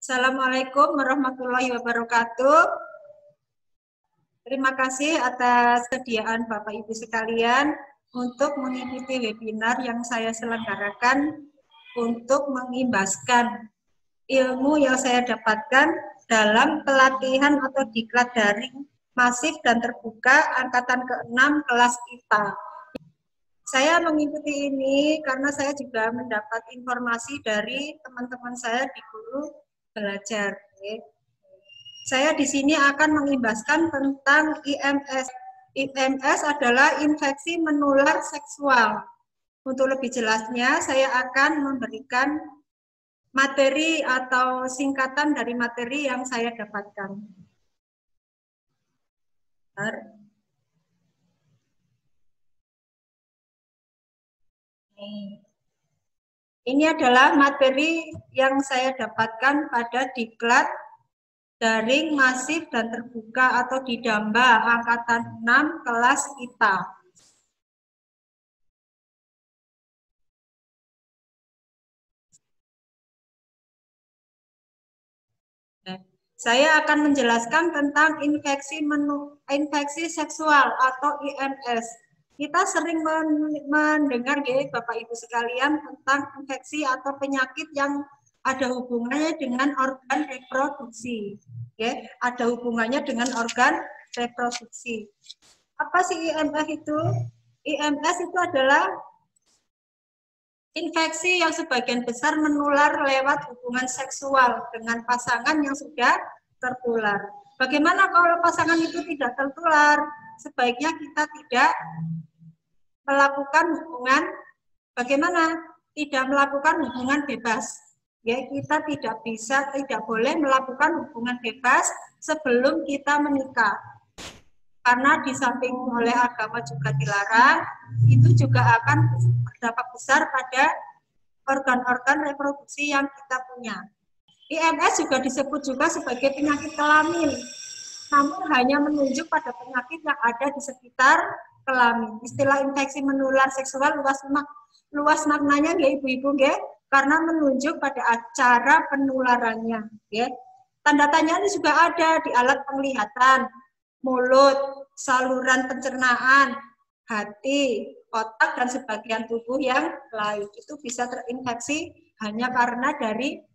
Assalamualaikum warahmatullahi wabarakatuh. Terima kasih atas kesediaan Bapak Ibu sekalian untuk mengikuti webinar yang saya selenggarakan untuk mengimbaskan ilmu yang saya dapatkan dalam pelatihan atau diklat daring masif dan terbuka angkatan ke-6 kelas IPA. Saya mengikuti ini karena saya juga mendapat informasi dari teman-teman saya di guru belajar. Saya di sini akan mengimbaskan tentang IMS. IMS adalah infeksi menular seksual. Untuk lebih jelasnya, saya akan memberikan materi atau singkatan dari materi yang saya dapatkan. Ini adalah materi yang saya dapatkan pada diklat daring masif dan terbuka atau didamba angkatan 6 kelas IPA. Saya akan menjelaskan tentang infeksi seksual atau IMS. Kita sering mendengar ya Bapak Ibu sekalian tentang infeksi atau penyakit yang ada hubungannya dengan organ reproduksi. Ya, ada hubungannya dengan organ reproduksi. Apa sih IMS itu? IMS itu adalah infeksi yang sebagian besar menular lewat hubungan seksual dengan pasangan yang sudah tertular. Bagaimana kalau pasangan itu tidak tertular? Sebaiknya kita tidak melakukan hubungan, bagaimana? Tidak melakukan hubungan bebas. Ya, kita tidak boleh melakukan hubungan bebas sebelum kita menikah. Karena di samping oleh agama juga dilarang, itu juga akan berdampak besar pada organ-organ reproduksi yang kita punya. IMS juga disebut juga sebagai penyakit kelamin, namun hanya menunjuk pada penyakit yang ada di sekitar kelamin. Istilah infeksi menular seksual luas maknanya ya ibu-ibu ya, karena menunjuk pada cara penularannya ya. Tanda tanya ini juga ada di alat penglihatan, mulut, saluran pencernaan, hati, otak, dan sebagian tubuh yang lain. Itu bisa terinfeksi hanya karena dari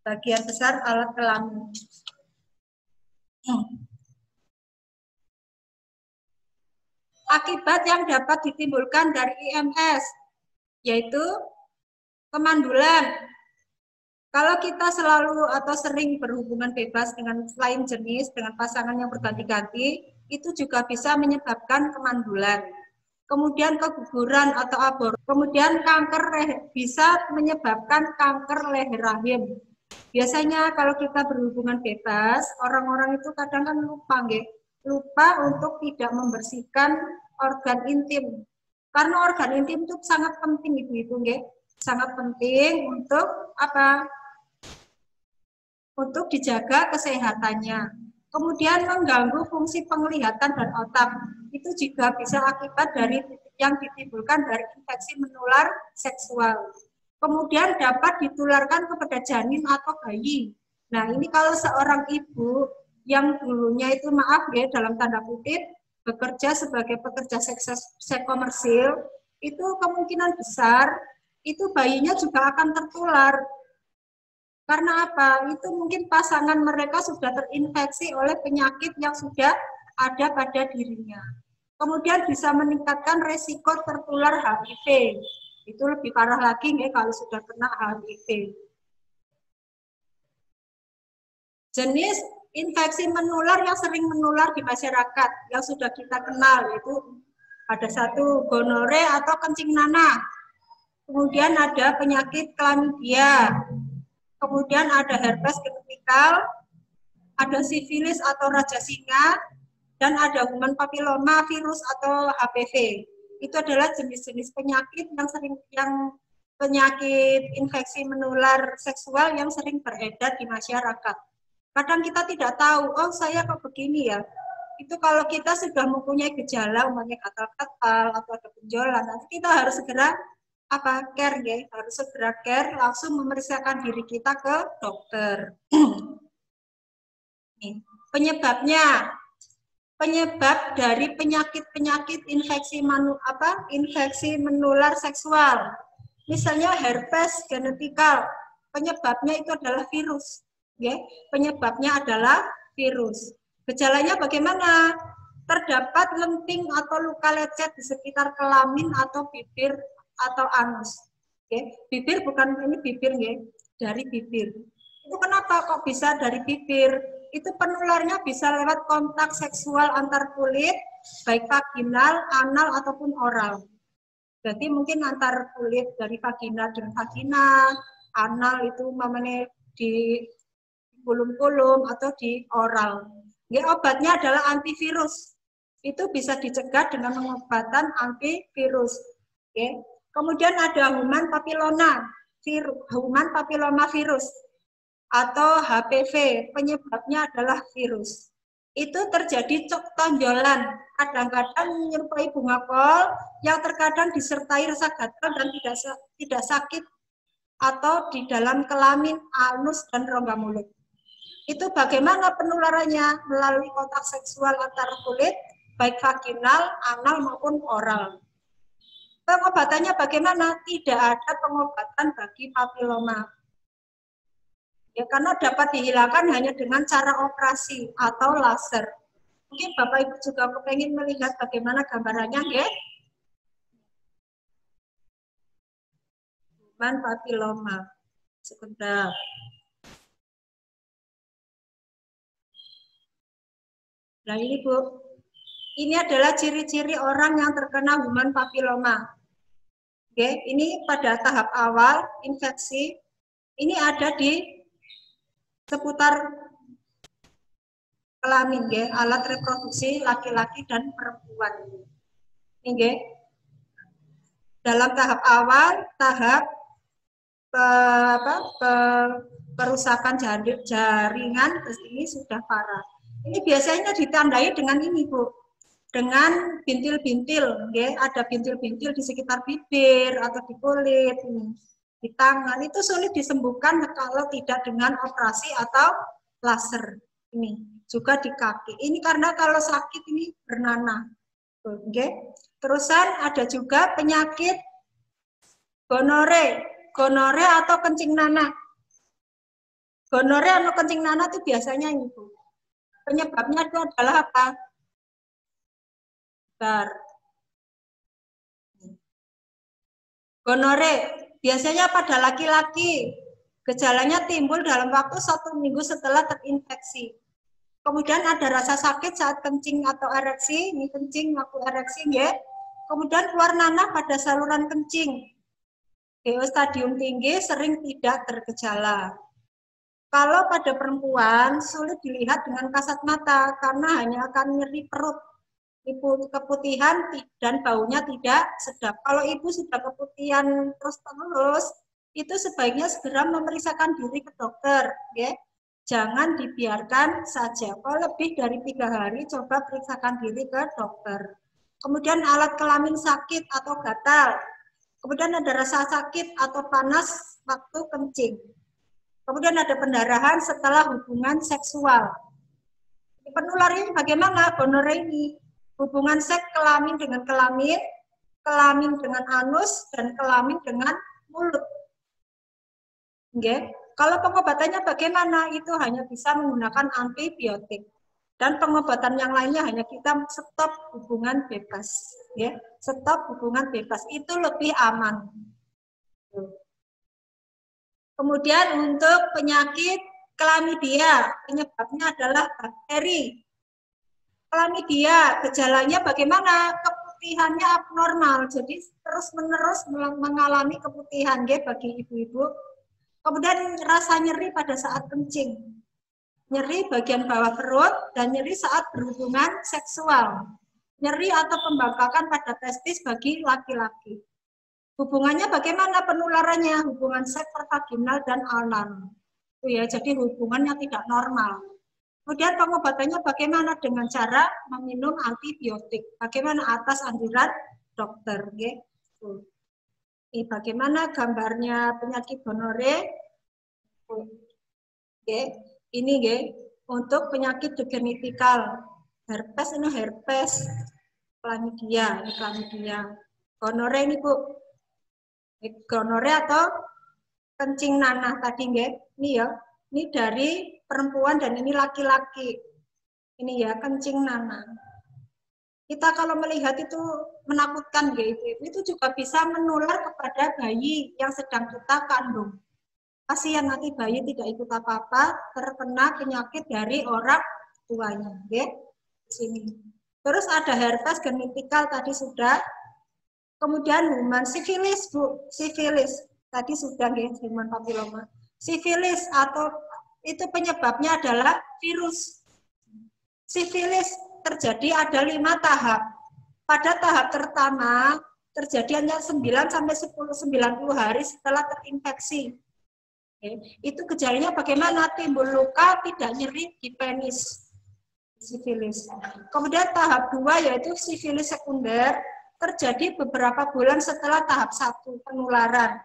bagian besar alat kelamin. Akibat yang dapat ditimbulkan dari IMS, yaitu kemandulan. Kalau kita selalu atau sering berhubungan bebas dengan lain jenis, dengan pasangan yang berganti-ganti, itu juga bisa menyebabkan kemandulan. Kemudian keguguran atau aborsi. Kemudian kanker bisa menyebabkan kanker leher rahim. Biasanya kalau kita berhubungan bebas, orang-orang itu kadang kan lupa untuk tidak membersihkan organ intim. Karena organ intim itu sangat penting ibu-ibu, sangat penting untuk apa? Untuk dijaga kesehatannya. Kemudian mengganggu fungsi penglihatan dan otak. Itu juga bisa akibat dari yang ditimbulkan dari infeksi menular seksual. Kemudian dapat ditularkan kepada janin atau bayi. Nah, ini kalau seorang ibu yang dulunya itu maaf ya dalam tanda kutip bekerja sebagai pekerja seks komersil, itu kemungkinan besar itu bayinya juga akan tertular. Karena apa? Itu mungkin pasangan mereka sudah terinfeksi oleh penyakit yang sudah ada pada dirinya. Kemudian bisa meningkatkan resiko tertular HIV. Itu lebih parah lagi nih kalau sudah kena HIV. Jenis infeksi menular yang sering menular di masyarakat yang sudah kita kenal yaitu ada satu gonore atau kencing nanah. Kemudian ada penyakit chlamydia. Kemudian ada herpes genital, ada sifilis atau raja singa, dan ada human papilloma virus atau HPV. Itu adalah jenis-jenis penyakit yang penyakit infeksi menular seksual yang sering beredar di masyarakat. Kadang kita tidak tahu, oh saya kok begini ya. Itu kalau kita sudah mempunyai gejala, umpamanya gatal-gatal atau ada benjolan, nanti kita harus segera apa care ya, harus segera care, langsung memeriksakan diri kita ke dokter. Penyebabnya, penyebab dari penyakit-penyakit infeksi infeksi menular seksual. Misalnya herpes genetikal, penyebabnya itu adalah virus. Ya, penyebabnya adalah virus. Gejalanya bagaimana? Terdapat lenting atau luka lecet di sekitar kelamin atau bibir atau anus. Okay. Bibir bukan ini bibir ya, dari bibir. Itu kenapa kok bisa dari bibir? Itu penularnya bisa lewat kontak seksual antar kulit, baik vaginal, anal ataupun oral. Jadi mungkin antar kulit dari vagina dengan vagina, anal itu namanya di kulum-kulum atau di oral. Ya, obatnya adalah antivirus. Itu bisa dicegah dengan pengobatan antivirus. Oke. Kemudian ada human papilloma virus atau HPV, penyebabnya adalah virus. Itu terjadi cok tonjolan, kadang-kadang menyerupai bunga kol yang terkadang disertai rasa gatal dan tidak sakit atau di dalam kelamin, anus dan rongga mulut. Itu bagaimana penularannya? Melalui kontak seksual antar kulit, baik vaginal, anal maupun oral. Pengobatannya bagaimana? Tidak ada pengobatan bagi papiloma. Ya, karena dapat dihilangkan hanya dengan cara operasi atau laser. Mungkin Bapak Ibu juga kepengen melihat bagaimana gambarannya, ya? Human papiloma. Sebentar. Nah ini Bu, ini adalah ciri-ciri orang yang terkena human papiloma. Oke, ini pada tahap awal infeksi, ini ada di seputar kelamin, ya, alat reproduksi laki-laki dan perempuan. Ini, dalam tahap awal, tahap perusakan jaringan, ini sudah parah. Ini biasanya ditandai dengan ini, Bu, dengan bintil-bintil, ya, ada bintil-bintil di sekitar bibir atau di kulit, ini, di tangan. Itu sulit disembuhkan kalau tidak dengan operasi atau laser. Ini juga di kaki. Ini karena kalau sakit ini bernanah. Oke. Terusan ada juga penyakit gonore atau kencing nanah. Gonore atau kencing nanah itu biasanya ini, Bu. Penyebabnya itu adalah apa? Gonore biasanya pada laki-laki, gejalanya timbul dalam waktu 1 minggu setelah terinfeksi. Kemudian ada rasa sakit saat kencing atau ereksi, ini kencing waktu ereksi, ya. Kemudian keluar nanah pada saluran kencing. Stadium tinggi sering tidak tergejala. Kalau pada perempuan sulit dilihat dengan kasat mata karena hanya akan nyeri perut, keputihan dan baunya tidak sedap. Kalau ibu sudah keputihan terus-terus, itu sebaiknya segera memeriksakan diri ke dokter, ya. Jangan dibiarkan saja. Kalau lebih dari 3 hari, coba periksakan diri ke dokter. Kemudian alat kelamin sakit atau gatal. Kemudian ada rasa sakit atau panas waktu kencing. Kemudian ada pendarahan setelah hubungan seksual. Penularannya bagaimana? Gonore ini hubungan seks kelamin dengan kelamin, kelamin dengan anus, dan kelamin dengan mulut. Okay. Kalau pengobatannya bagaimana? Itu hanya bisa menggunakan antibiotik. Dan pengobatan yang lainnya hanya kita stop hubungan bebas. Ya. Stop hubungan bebas. Itu lebih aman. Kemudian untuk penyakit Chlamydia, penyebabnya adalah bakteri. Chlamydia, gejalanya bagaimana? Keputihannya abnormal, jadi terus-menerus mengalami keputihan ya bagi ibu-ibu. Kemudian rasa nyeri pada saat kencing, nyeri bagian bawah perut, dan nyeri saat berhubungan seksual. Nyeri atau pembengkakan pada testis bagi laki-laki. Hubungannya bagaimana penularannya? Hubungan seks vaginal dan anal. Itu ya, jadi hubungannya tidak normal. Kemudian pengobatannya bagaimana? Dengan cara meminum antibiotik. Bagaimana atas anjuran dokter, ya. Ini bagaimana gambarnya penyakit gonore? Oke, ini untuk penyakit degeneratikal. Herpes ini herpes, chlamydia, ini chlamydia. Gonore ini Bu, gonore atau kencing nanah tadi ini ya. Ini dari perempuan dan ini laki-laki. Ini ya kencing nanah. Kita kalau melihat itu menakutkan itu juga bisa menular kepada bayi yang sedang kita kandung. Kasihan nanti bayi tidak ikut apa-apa, terkena penyakit dari orang tuanya. Sini. Terus ada herpes genital tadi sudah. Kemudian human sifilis, Bu. Sifilis. Tadi sudah human papilloma. Sifilis atau itu penyebabnya adalah virus. Sifilis terjadi ada 5 tahap. Pada tahap pertama terjadi hanya 9 sampai 90 hari setelah terinfeksi. Itu gejalanya bagaimana? Timbul luka, tidak nyeri di penis. Sifilis. Kemudian tahap 2 yaitu sifilis sekunder, terjadi beberapa bulan setelah tahap 1 penularan.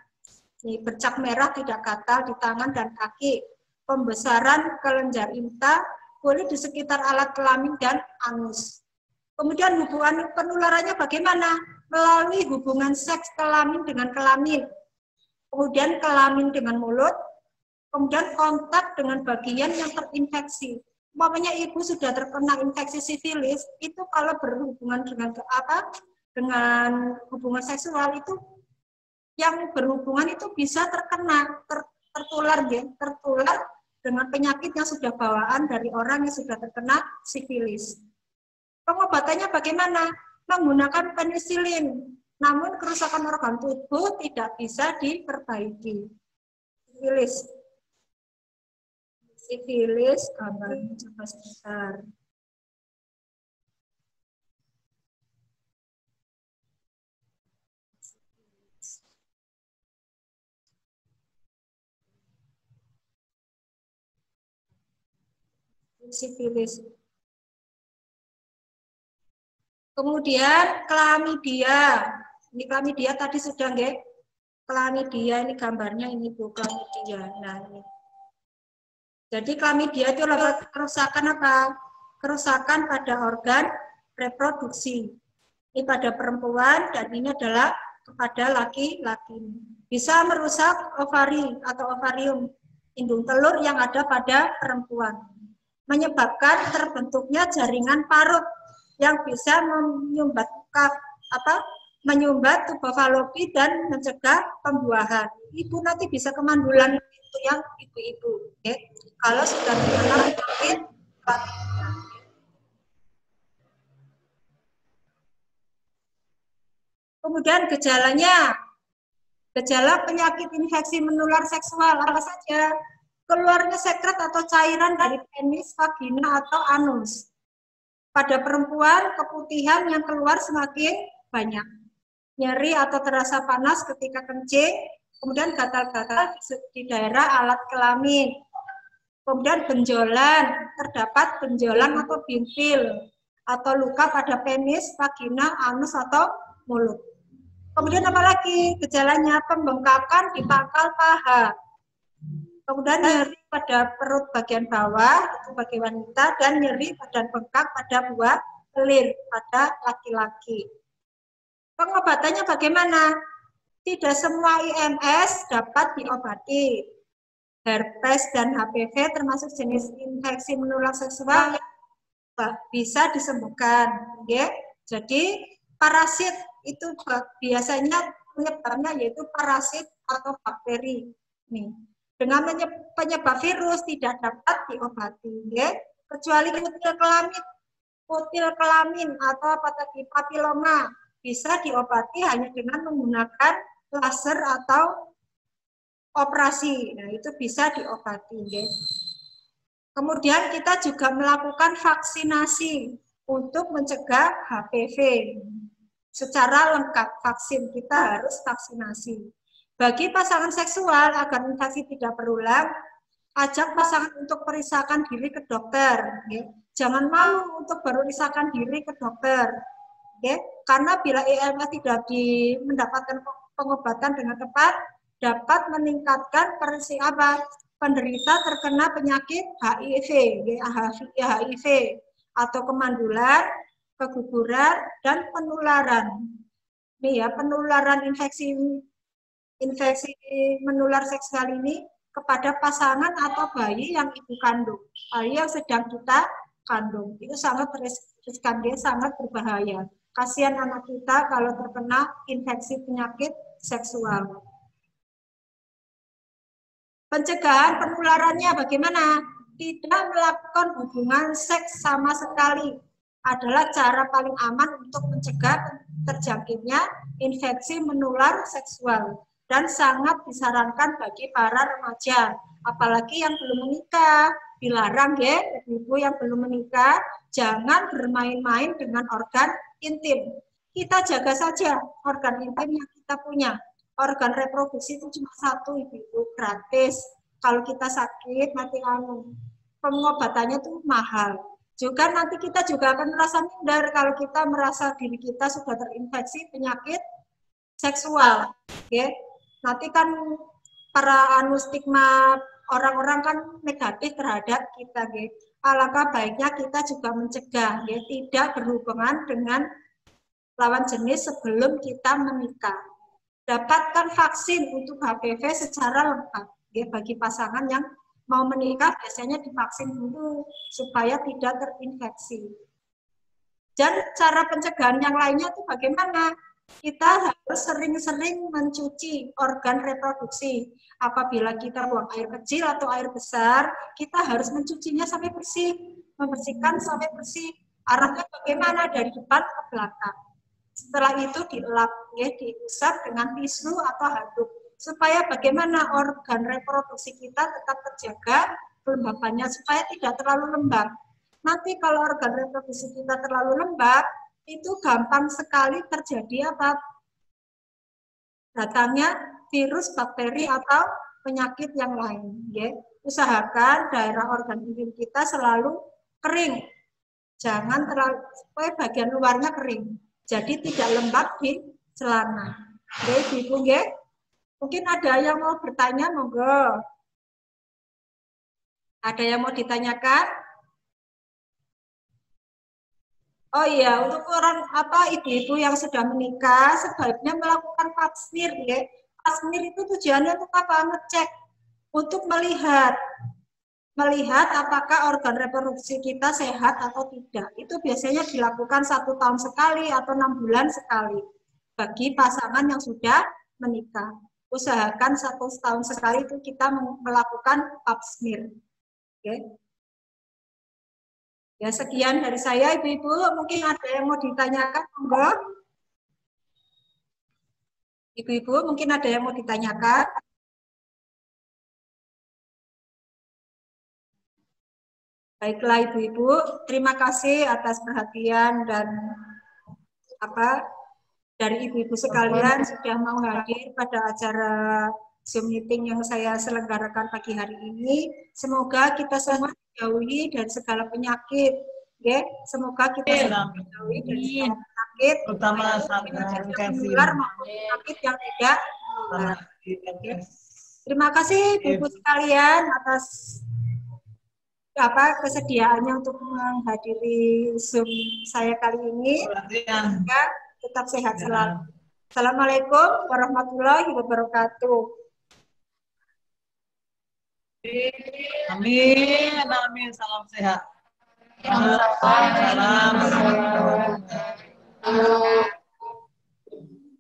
Ini bercak merah tidak gatal di tangan dan kaki, pembesaran kelenjar inta, kulit di sekitar alat kelamin dan anus. Kemudian hubungan penularannya bagaimana? Melalui hubungan seks kelamin dengan kelamin. Kemudian kelamin dengan mulut, kemudian kontak dengan bagian yang terinfeksi. Umpamanya ibu sudah terkena infeksi sifilis, itu kalau berhubungan dengan hubungan seksual itu yang berhubungan itu bisa tertular dengan penyakit yang sudah bawaan dari orang yang sudah terkena sifilis. Pengobatannya bagaimana? Menggunakan penisilin. Namun kerusakan organ tubuh tidak bisa diperbaiki. Sifilis, gambarnya coba sebentar. Sifilis. Kemudian klamidia. Ini klamidia tadi sudah klamidia ini gambarnya ini Bu klamidia. Nah, ini. Jadi klamidia itu adalah kerusakan apa? Kerusakan pada organ reproduksi. Ini pada perempuan dan ini adalah kepada laki-laki. Bisa merusak ovari atau ovarium, indung telur yang ada pada perempuan. Menyebabkan terbentuknya jaringan parut yang bisa menyumbat tubuh falopi dan mencegah pembuahan. Ibu nanti bisa kemandulan itu yang ibu-ibu. Kalau sudah terkena penyakit. Kemudian gejala penyakit infeksi menular seksual apa saja? Keluarnya sekret atau cairan dari penis, vagina atau anus. Pada perempuan, keputihan yang keluar semakin banyak. Nyeri atau terasa panas ketika kencing, kemudian gatal-gatal di daerah alat kelamin. Kemudian benjolan, terdapat benjolan atau bintil, atau luka pada penis, vagina, anus, atau mulut. Kemudian apalagi gejalanya? Pembengkakan di pangkal paha. Kemudian nyeri pada perut bagian bawah, itu bagi wanita, dan nyeri badan bengkak pada buah pelir pada laki-laki. Pengobatannya bagaimana? Tidak semua IMS dapat diobati. Herpes dan HPV termasuk jenis infeksi menular seksual yang bisa disembuhkan. Jadi parasit itu biasanya penyebabnya yaitu parasit atau bakteri. Nih. Dengan penyebab virus tidak dapat diobati, kecuali kutil kelamin atau apa tadi papiloma bisa diobati hanya dengan menggunakan laser atau operasi. Nah, itu bisa diobati. Kemudian kita juga melakukan vaksinasi untuk mencegah HPV. Secara lengkap vaksin kita harus vaksinasi. Bagi pasangan seksual agar infeksi tidak berulang, ajak pasangan untuk periksakan diri ke dokter. Jangan malu untuk periksakan diri ke dokter. Karena bila IMS tidak mendapatkan pengobatan dengan tepat dapat meningkatkan penderita terkena penyakit HIV, HIV atau kemandulan, keguguran, dan penularan. Ini ya, penularan infeksi menular seksual ini kepada pasangan atau bayi yang ibu kandung, bayi yang sedang kita kandung. Itu sangat riskan, dia sangat berbahaya. Kasihan anak kita kalau terkena infeksi penyakit seksual. Pencegahan penularannya bagaimana? Tidak melakukan hubungan seks sama sekali adalah cara paling aman untuk mencegah terjangkitnya infeksi menular seksual dan sangat disarankan bagi para remaja, apalagi yang belum menikah. Dilarang ya, ibu yang belum menikah jangan bermain-main dengan organ intim. Kita jaga saja organ intim yang kita punya. Organ reproduksi itu cuma satu, ibu, gratis. Kalau kita sakit, nanti pengobatannya tuh mahal. Juga nanti kita juga akan merasa minder kalau kita merasa diri kita sudah terinfeksi penyakit seksual. Okay? Nanti kan para stigma orang-orang kan negatif terhadap kita. Okay? Alangkah baiknya kita juga mencegah, ya, tidak berhubungan dengan lawan jenis sebelum kita menikah. Dapatkan vaksin untuk HPV secara lengkap. Ya, bagi pasangan yang mau menikah biasanya divaksin dulu supaya tidak terinfeksi. Dan cara pencegahan yang lainnya itu bagaimana? Kita harus sering-sering mencuci organ reproduksi. Apabila kita buang air kecil atau air besar, kita harus mencucinya sampai bersih, membersihkan sampai bersih. Arahnya bagaimana? Dari depan ke belakang. Setelah itu dielap, ya, diusap dengan tisu atau handuk. Supaya bagaimana organ reproduksi kita tetap terjaga kelembabannya, supaya tidak terlalu lembab. Nanti kalau organ reproduksi kita terlalu lembab, itu gampang sekali terjadi apa? Datangnya virus, bakteri, atau penyakit yang lain. Ya. Usahakan daerah organ intim kita selalu kering. Jangan terlalu, supaya bagian luarnya kering. Jadi tidak lembab di celana. Oke, Ibu, ya. Mungkin ada yang mau bertanya, monggo. Ada yang mau ditanyakan? Oh iya, untuk orang ibu-ibu yang sudah menikah sebaiknya melakukan pap smear, ya. Pap smear itu tujuannya untuk apa? Ngecek, untuk melihat apakah organ reproduksi kita sehat atau tidak. Itu biasanya dilakukan 1 tahun sekali atau 6 bulan sekali bagi pasangan yang sudah menikah. Usahakan 1 tahun sekali itu kita melakukan pap smear. Oke. Ya, sekian dari saya, ibu-ibu. Mungkin ada yang mau ditanyakan, monggo. Ibu-ibu, mungkin ada yang mau ditanyakan. Baiklah, ibu-ibu. Terima kasih atas perhatian dan dari ibu-ibu sekalian sudah mau hadir pada acara Zoom meeting yang saya selenggarakan pagi hari ini. Semoga kita semua dijauhi dari segala penyakit. Ya, semoga kita semua dijauhi dari segala penyakit, terutama menular maupun penyakit yang tidak menular. Ya. Terima kasih ibu sekalian atas kesediaannya untuk menghadiri Zoom saya kali ini. Semoga tetap sehat selalu. Assalamualaikum warahmatullahi wabarakatuh. Amin, amin, salam sehat.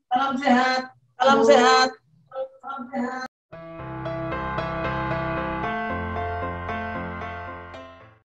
Salam sehat. Salam sehat.